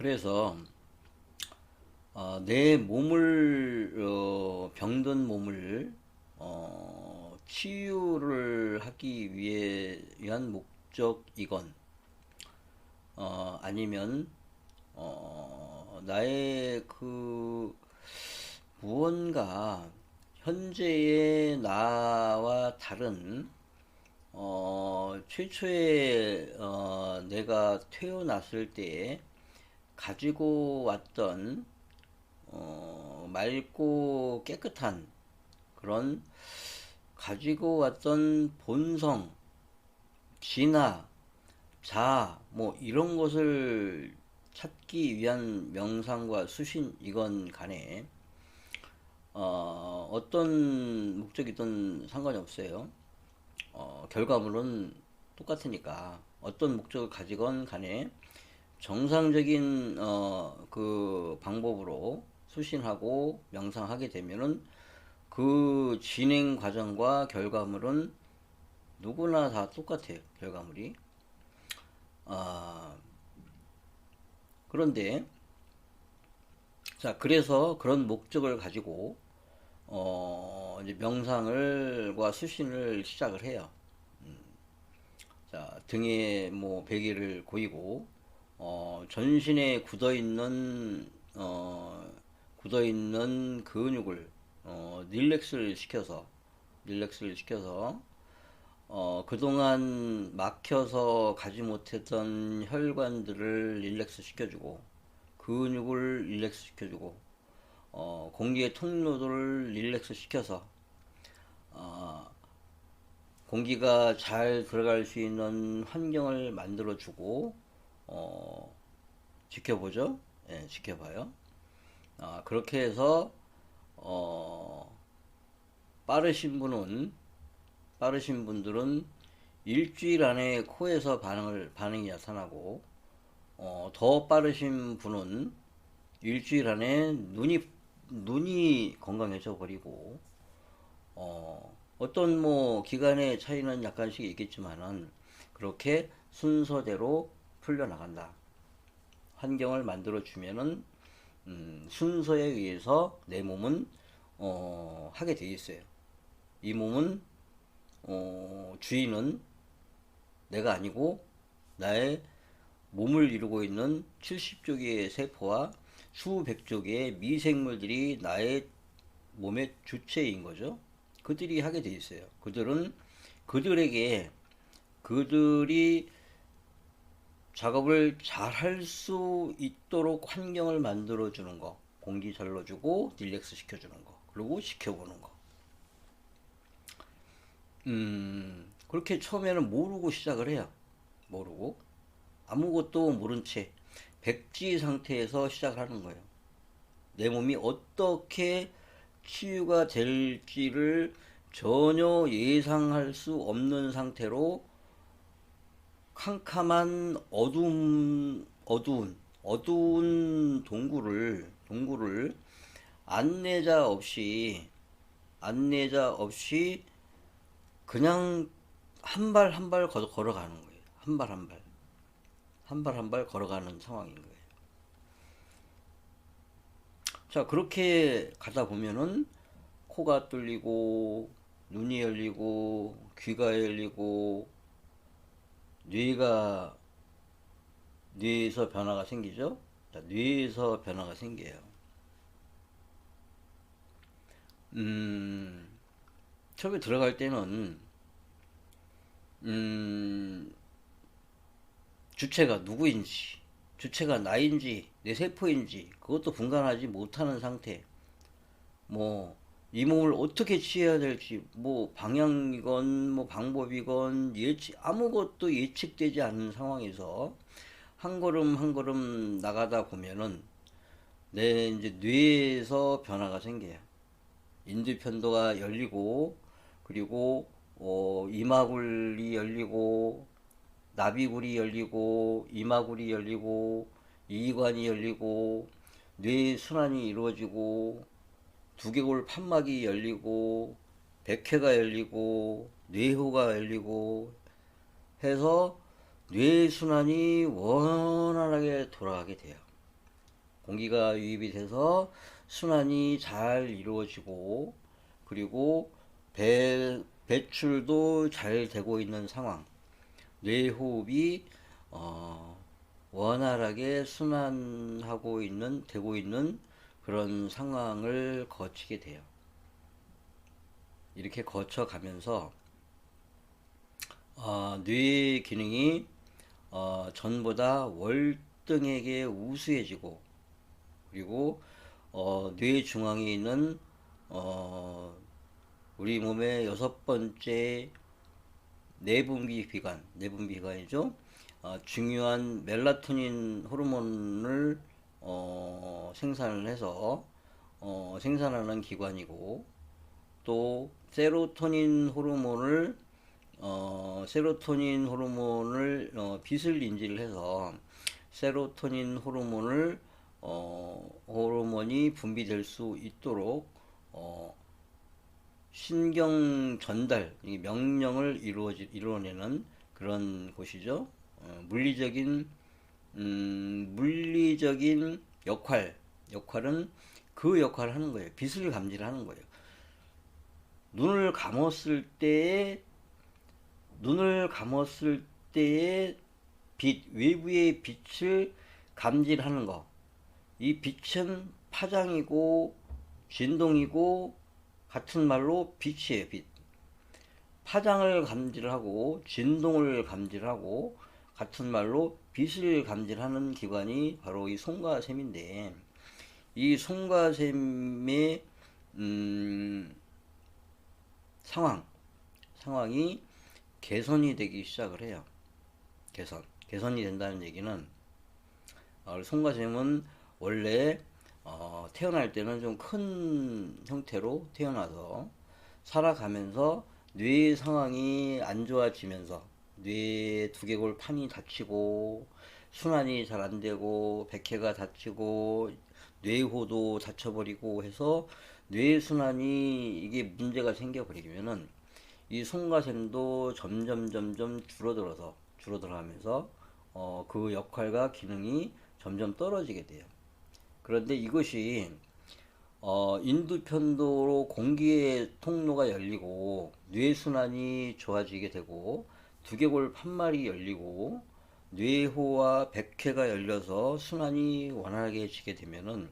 그래서 내 몸을 병든 몸을 치유를 하기 위한 목적이건 아니면 나의 그 무언가 현재의 나와 다른 최초에 내가 태어났을 때 가지고 왔던 맑고 깨끗한 그런 가지고 왔던 본성, 진화, 자아, 뭐 이런 것을 찾기 위한 명상과 수신이건 간에 어떤 목적이든 상관이 없어요. 결과물은 똑같으니까 어떤 목적을 가지건 간에 정상적인 그 방법으로 수신하고 명상하게 되면은 그 진행 과정과 결과물은 누구나 다 똑같아요. 결과물이. 아, 그런데 자, 그래서 그런 목적을 가지고 이제 명상을과 수신을 시작을 해요. 자, 등에 뭐 베개를 고이고 전신에 굳어 있는 근육을 릴렉스를 시켜서 그동안 막혀서 가지 못했던 혈관들을 릴렉스 시켜주고 근육을 릴렉스 시켜주고 공기의 통로들을 릴렉스 시켜서 어, 공기가 잘 들어갈 수 있는 환경을 만들어주고 어, 지켜보죠. 예, 지켜봐요. 그렇게 해서 어, 빠르신 분은 빠르신 분들은 일주일 안에 코에서 반응이 나타나고 더 빠르신 분은 일주일 안에 눈이 건강해져 버리고 어떤 뭐 기간의 차이는 약간씩 있겠지만은 그렇게 순서대로 풀려나간다. 환경을 만들어 주면은 순서에 의해서 내 몸은 하게 돼 있어요. 이 몸은 주인은 내가 아니고 나의 몸을 이루고 있는 70조 개의 세포와 수백 조 개의 미생물들이 나의 몸의 주체인 거죠. 그들이 하게 돼 있어요. 그들에게 그들이 작업을 잘 할 수 있도록 환경을 만들어 주는 거, 공기 잘 넣어주고 릴렉스 시켜주는 거, 그리고 지켜보는 거. 그렇게 처음에는 모르고 시작을 해요. 모르고 아무것도 모른 채 백지 상태에서 시작을 하는 거예요. 내 몸이 어떻게 치유가 될지를 전혀 예상할 수 없는 상태로 캄캄한 어두운 동굴을 안내자 없이 그냥 한 발 한 발 걸어가는 거예요. 한 발 한 발 걸어가는 상황인 거예요. 자, 그렇게 가다 보면은 코가 뚫리고 눈이 열리고 귀가 열리고 뇌가 뇌에서 변화가 생기죠. 자, 뇌에서 변화가 생겨요. 음, 처음에 들어갈 때는 음, 주체가 누구인지, 주체가 나인지, 내 세포인지 그것도 분간하지 못하는 상태. 뭐 이 몸을 어떻게 취해야 될지, 뭐 방향이건 뭐 방법이건 아무것도 예측되지 않는 상황에서 한 걸음 한 걸음 나가다 보면은 내 이제 뇌에서 변화가 생겨요. 인두편도가 열리고 그리고 이마굴이 열리고 나비굴이 열리고 이마굴이 열리고 이관이 열리고 뇌 순환이 이루어지고 두개골 판막이 열리고 백회가 열리고 뇌호가 열리고 해서 뇌 순환이 원활하게 돌아가게 돼요. 공기가 유입이 돼서 순환이 잘 이루어지고, 그리고 배출도 잘 되고 있는 상황, 뇌호흡이 원활하게 순환하고 있는 되고 있는 그런 상황을 거치게 돼요. 이렇게 거쳐가면서 뇌 기능이 전보다 월등하게 우수해지고, 그리고 뇌 중앙에 있는 우리 몸의 여섯 번째 내분비기관이죠. 중요한 멜라토닌 호르몬을 생산을 해서 생산하는 기관이고, 또 세로토닌 호르몬을 빛을 인지를 해서 세로토닌 호르몬이 분비될 수 있도록 신경 전달, 명령을 이루어내는 그런 곳이죠. 물리적인 역할은 그 역할을 하는 거예요. 빛을 감지하는 거예요. 눈을 감았을 때의 외부의 빛을 감지하는 거. 이 빛은 파장이고 진동이고, 같은 말로 빛이에요, 빛. 파장을 감지하고 진동을 감지하고, 같은 말로 빛을 감지하는 기관이 바로 이 송가샘인데, 이 송가샘의 상황이 개선이 되기 시작을 해요. 개선이 된다는 얘기는, 송가샘은 원래 태어날 때는 좀 큰 형태로 태어나서 살아가면서 뇌 상황이 안 좋아지면서 뇌 두개골 판이 다치고, 순환이 잘 안 되고, 백회가 다치고, 뇌호도 다쳐버리고 해서 뇌 순환이 이게 문제가 생겨버리면은 이 송가샘도 점점 줄어들어가면서 그 역할과 기능이 점점 떨어지게 돼요. 그런데 이것이 인두편도로 공기의 통로가 열리고 뇌순환이 좋아지게 되고, 두개골 판말이 열리고 뇌호와 백회가 열려서 순환이 원활하게 지게 되면은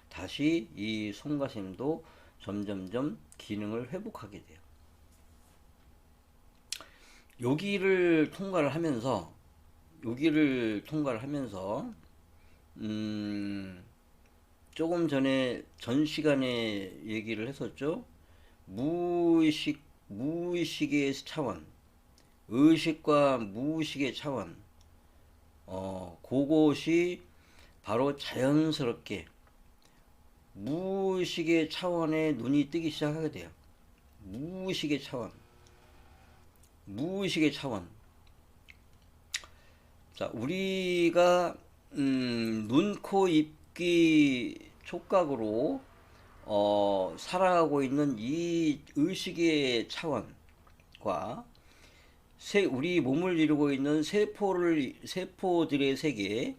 다시 이 송가샘도 점점점 기능을 회복하게 돼요. 여기를 통과를 하면서 조금 전에 전 시간에 얘기를 했었죠. 무의식의 차원, 의식과 무의식의 차원, 그것이 바로 자연스럽게 무의식의 차원에 눈이 뜨기 시작하게 돼요. 무의식의 차원. 자, 우리가 눈, 코, 입, 귀, 촉각으로 살아가고 있는 이 의식의 차원과 우리 몸을 이루고 있는 세포들의 세계,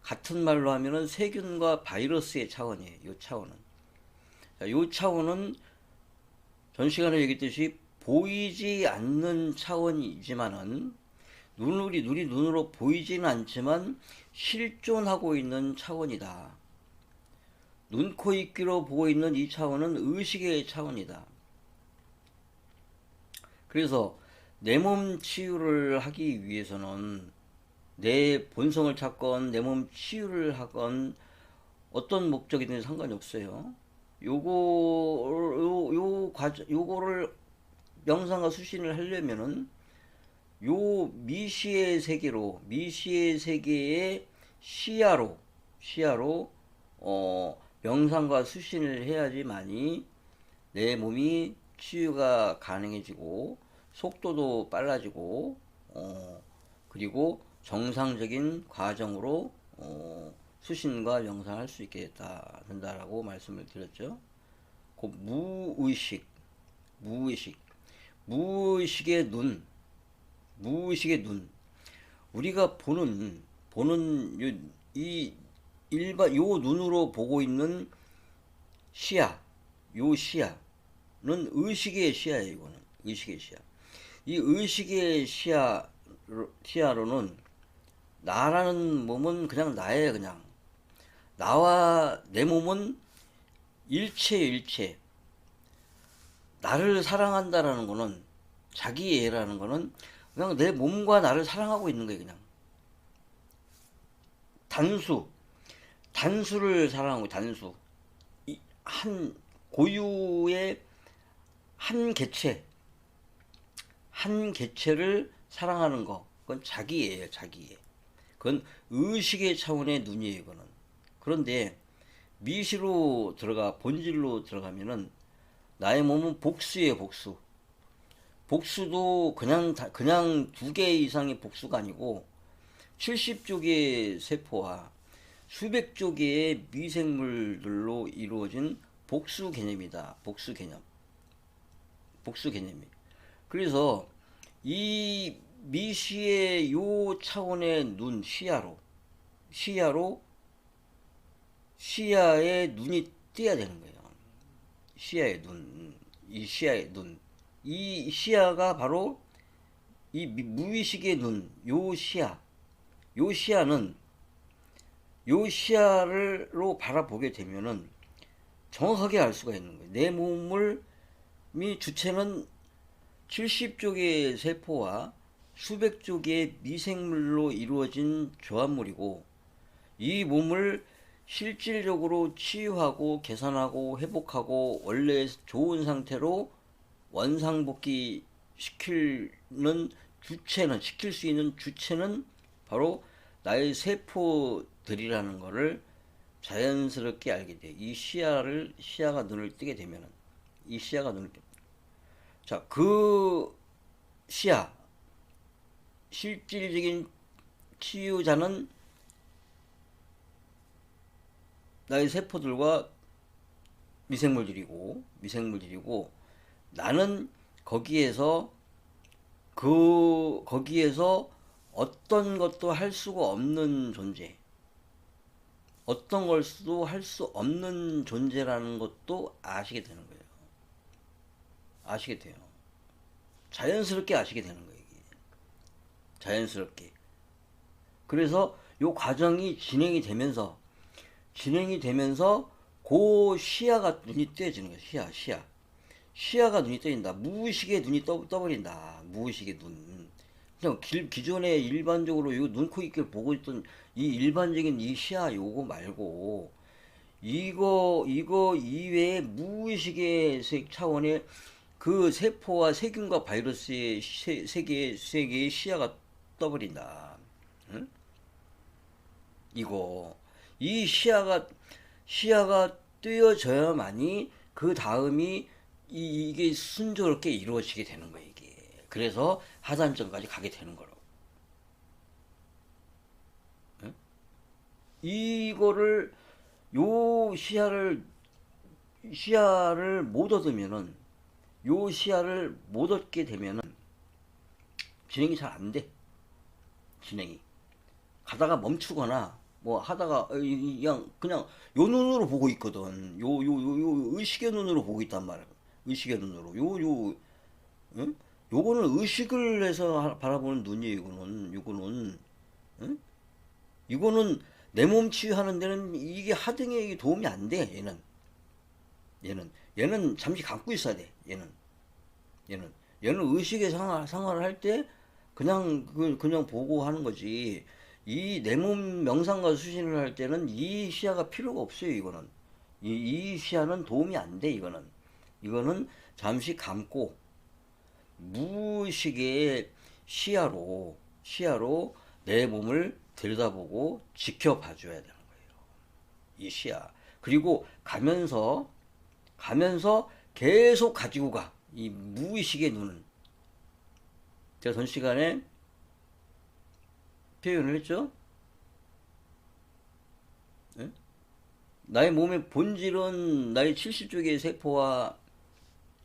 같은 말로 하면은 세균과 바이러스의 차원이에요. 이 차원은. 자, 이 차원은 전 시간에 얘기했듯이 보이지 않는 차원이지만은, 눈이 눈으로 보이지는 않지만 실존하고 있는 차원이다. 눈, 코, 입, 귀로 보고 있는 이 차원은 의식의 차원이다. 그래서 내 몸 치유를 하기 위해서는, 내 본성을 찾건 내 몸 치유를 하건 어떤 목적이든 상관이 없어요. 요거를 명상과 수신을 하려면은 요 미시의 세계의 시야로 명상과 수신을 해야지만이 내 몸이 치유가 가능해지고, 속도도 빨라지고, 그리고 정상적인 과정으로 수신과 명상을 할 수 있게 된다라고 말씀을 드렸죠. 그 무의식의 눈, 우리가 보는 이 요 눈으로 보고 있는 시야, 요 시야는 의식의 시야예요. 이거는 의식의 시야. 이 의식의 시야로는 나라는 몸은 그냥 나예요. 그냥 나와 내 몸은 일체. 나를 사랑한다라는 거는, 자기애라는 거는 그냥 내 몸과 나를 사랑하고 있는 거예요. 그냥 단수를 사랑하고, 단수. 한 고유의 한 개체, 한 개체를 사랑하는 거, 그건 자기애예요. 자기애. 그건 의식의 차원의 눈이에요. 이거는. 그런데 미시로 본질로 들어가면은 나의 몸은 복수예요. 복수. 복수도 그냥 두 개 이상의 복수가 아니고 70조 개의 세포와 수백조 개의 미생물들로 이루어진 복수 개념이다. 복수 개념. 복수 개념이. 그래서 이 미시의 요 차원의 눈, 시야에 눈이 띄어야 되는 거예요. 시야의 눈, 이 시야의 눈. 이 시야가 바로 이 무의식의 눈, 요 시야는, 요 시야로 바라보게 되면은 정확하게 알 수가 있는 거예요. 내 주체는 70조 개의 세포와 수백조 개의 미생물로 이루어진 조합물이고, 이 몸을 실질적으로 치유하고 개선하고 회복하고 원래 좋은 상태로 원상복귀 시킬 수 있는 주체는 바로 나의 세포들이라는 것을 자연스럽게 알게 돼. 시야가 눈을 뜨게 되면은, 이 시야가 눈을 뜨. 자, 그 시야, 실질적인 치유자는 나의 세포들과 미생물들이고, 나는 거기에서 어떤 것도 할 수가 없는 존재, 어떤 것도 할 수 없는 존재라는 것도 아시게 되는 거예요. 아시게 돼요. 자연스럽게 아시게 되는 거예요. 이게. 자연스럽게. 그래서 요 과정이 진행이 되면서 그 시야가 눈이 떼지는 거예요. 시야가 눈이 떠진다. 무의식의 눈이 떠버린다. 무의식의 눈. 그냥 기존에 일반적으로 이 눈, 코, 입을 보고 있던 이 일반적인 이 시야 요거 말고, 이거 이외에 무의식의 차원의 그 세포와 세균과 바이러스의 세계의 시야가 떠버린다. 응? 이 시야가 뜨여져야만이 그 다음이 이게 순조롭게 이루어지게 되는 거예요, 이게. 그래서 하단점까지 가게 되는 거라고. 응? 이거를, 요 시야를 못 얻으면은, 요 시야를 못 얻게 되면은, 진행이 잘 안 돼. 진행이. 가다가 멈추거나, 뭐 하다가, 그냥 요 눈으로 보고 있거든. 요 의식의 눈으로 보고 있단 말이야. 의식의 눈으로. 응? 요거는 의식을 해서 바라보는 눈이에요. 요거는, 응? 이거는 내 몸 치유하는 데는 이게 하등에 도움이 안 돼. 얘는 잠시 감고 있어야 돼. 얘는 의식의 상황을 할 때 그냥 보고 하는 거지. 이 내 몸 명상과 수신을 할 때는 이 시야가 필요가 없어요. 이 시야는 도움이 안 돼. 이거는 잠시 감고 무의식의 시야로 내 몸을 들여다보고 지켜봐줘야 되는 거예요. 이 시야. 그리고 가면서 계속 가지고 가. 이 무의식의 눈은. 제가 전 시간에 표현을 했죠. 네? 나의 몸의 본질은 나의 70조 개의 세포와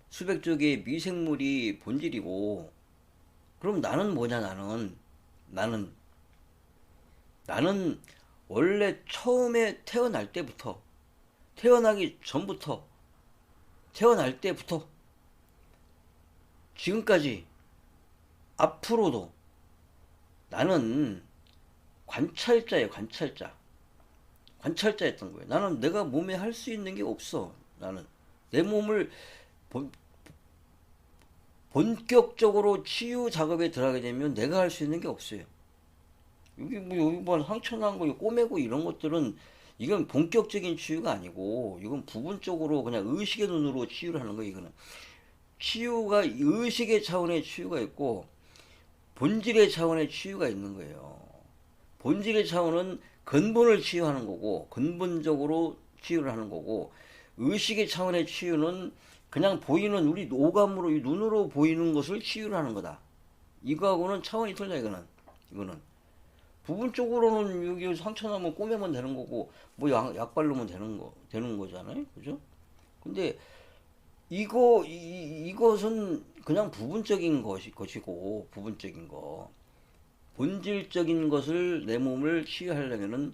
수백조 개의 미생물이 본질이고, 그럼 나는 뭐냐? 나는 원래 처음에 태어날 때부터, 태어나기 전부터, 태어날 때부터 지금까지 앞으로도 나는 관찰자예요. 관찰자였던 거예요. 나는 내가 몸에 할 수 있는 게 없어. 나는 내 몸을 본격적으로 치유 작업에 들어가게 되면 내가 할 수 있는 게 없어요. 여기 뭐 상처 난 거, 꼬매고 이런 것들은 이건 본격적인 치유가 아니고 이건 부분적으로 그냥 의식의 눈으로 치유를 하는 거예요. 이거는 치유가 의식의 차원의 치유가 있고 본질의 차원의 치유가 있는 거예요. 본질의 차원은 근본을 치유하는 거고 근본적으로 치유를 하는 거고 의식의 차원의 치유는 그냥 보이는 우리 오감으로 눈으로 보이는 것을 치유를 하는 거다. 이거하고는 차원이 틀려. 이거는 부분적으로는 여기 상처 나면 꼬매면 되는 거고 뭐 약 바르면 되는 거잖아요. 그죠? 근데 이것은 그냥 부분적인 것이고 부분적인 거 본질적인 것을 내 몸을 치유하려면은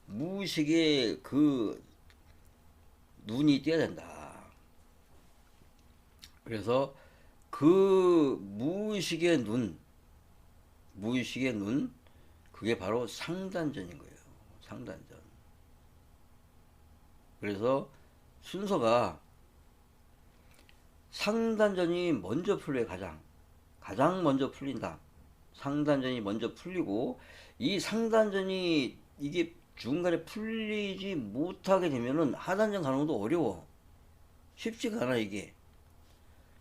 무의식의 그 눈이 띄어야 된다. 그래서 그 무의식의 눈, 그게 바로 상단전인 거예요. 상단전. 그래서 순서가 상단전이 먼저 풀려요. 가장 먼저 풀린다. 상단전이 먼저 풀리고 이 상단전이 이게 중간에 풀리지 못하게 되면은 하단전 가는 것도 어려워. 쉽지가 않아 이게.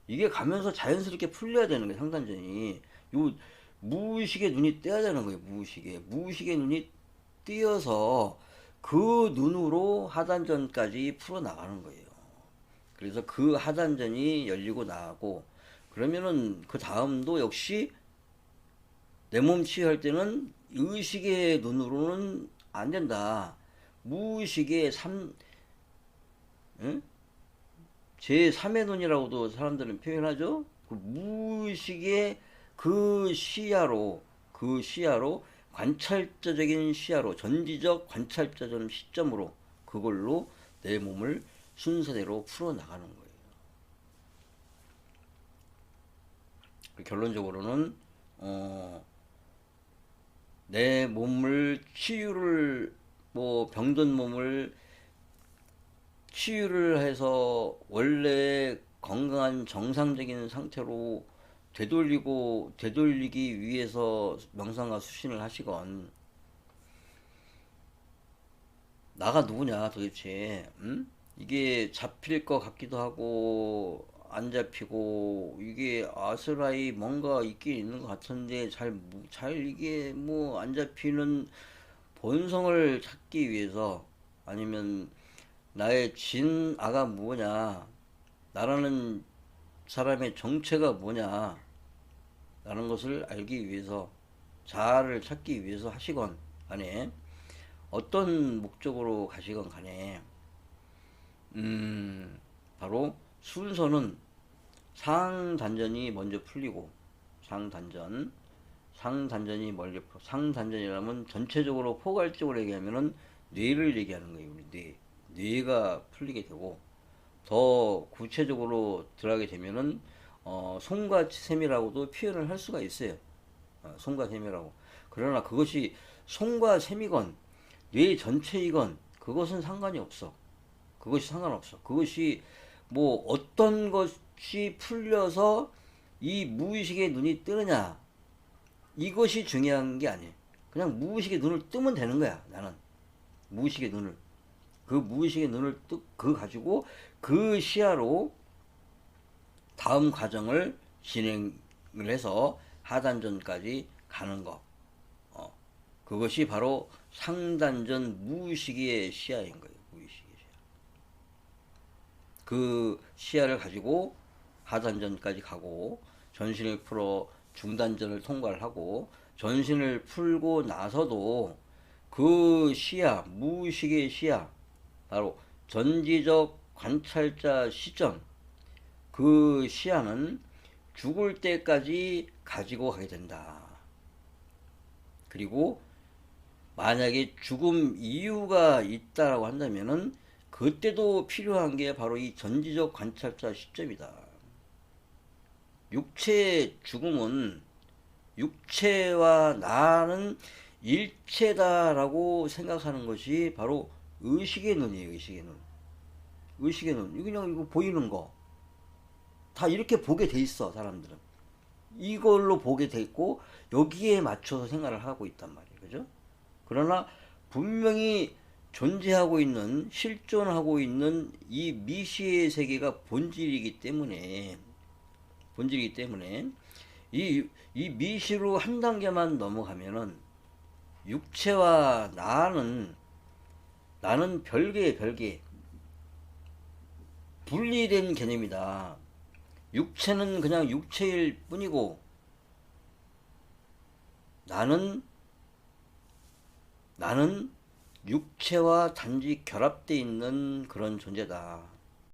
이게 가면서 자연스럽게 풀려야 되는 거예요. 상단전이. 요 무의식의 눈이 떼야 되는 거예요. 무의식의 눈이 띄어서 그 눈으로 하단전까지 풀어나가는 거예요. 그래서 그 하단전이 열리고 나가고 그러면은 그 다음도 역시 내 몸 치유할 때는 의식의 눈으로는 안 된다. 무의식의 응? 제3의 눈이라고도 사람들은 표현하죠. 그 무의식의 그 시야로 관찰자적인 시야로 전지적 관찰자적 시점으로 그걸로 내 몸을 순서대로 풀어나가는 거예요. 결론적으로는 내 몸을 병든 몸을 치유를 해서 원래 건강한 정상적인 상태로 되돌리기 위해서 명상과 수신을 하시건 나가 누구냐 도대체, 응? 이게 잡힐 것 같기도 하고 안 잡히고 이게 아스라이 뭔가 있긴 있는 것 같은데 잘 이게 뭐 안 잡히는 본성을 찾기 위해서 아니면 나의 진아가 뭐냐, 나라는 사람의 정체가 뭐냐 라는 것을 알기 위해서 자아를 찾기 위해서 하시건 간에 어떤 목적으로 가시건 간에 바로 순서는 상단전이 먼저 풀리고 상단전이라면 전체적으로 포괄적으로 얘기하면은 뇌를 얘기하는 거예요. 우리 뇌가 풀리게 되고 더 구체적으로 들어가게 되면은 손과 셈이라고도 표현을 할 수가 있어요. 손과 셈이라고. 그러나 그것이 손과 셈이건 뇌 전체이건 그것은 상관이 없어. 그것이 상관없어. 그것이 뭐 어떤 것이 풀려서 이 무의식의 눈이 뜨느냐 이것이 중요한 게 아니에요. 그냥 무의식의 눈을 뜨면 되는 거야. 나는 무의식의 눈을 그 가지고 그 시야로 다음 과정을 진행을 해서 하단전까지 가는 거. 그것이 바로 상단전 무의식의 시야인 거예요. 무의식의 시야. 그 시야를 가지고 하단전까지 가고 전신을 풀어 중단전을 통과를 하고 전신을 풀고 나서도 그 시야, 무의식의 시야, 바로 전지적 관찰자 시점, 그 시야는 죽을 때까지 가지고 가게 된다. 그리고 만약에 죽음 이유가 있다라고 한다면은 그때도 필요한 게 바로 이 전지적 관찰자 시점이다. 육체의 죽음은 육체와 나는 일체다라고 생각하는 것이 바로 의식의 눈이에요. 의식의 눈. 의식의 눈. 그냥 이거 보이는 거. 다 이렇게 보게 돼 있어, 사람들은. 이걸로 보게 돼 있고 여기에 맞춰서 생각을 하고 있단 말이에요. 그죠? 그러나 분명히 존재하고 있는, 실존하고 있는 이 미시의 세계가 본질이기 때문에 이 미시로 한 단계만 넘어가면은 육체와 나는 별개 분리된 개념이다. 육체는 그냥 육체일 뿐이고 나는 육체와 단지 결합되어 있는 그런 존재다.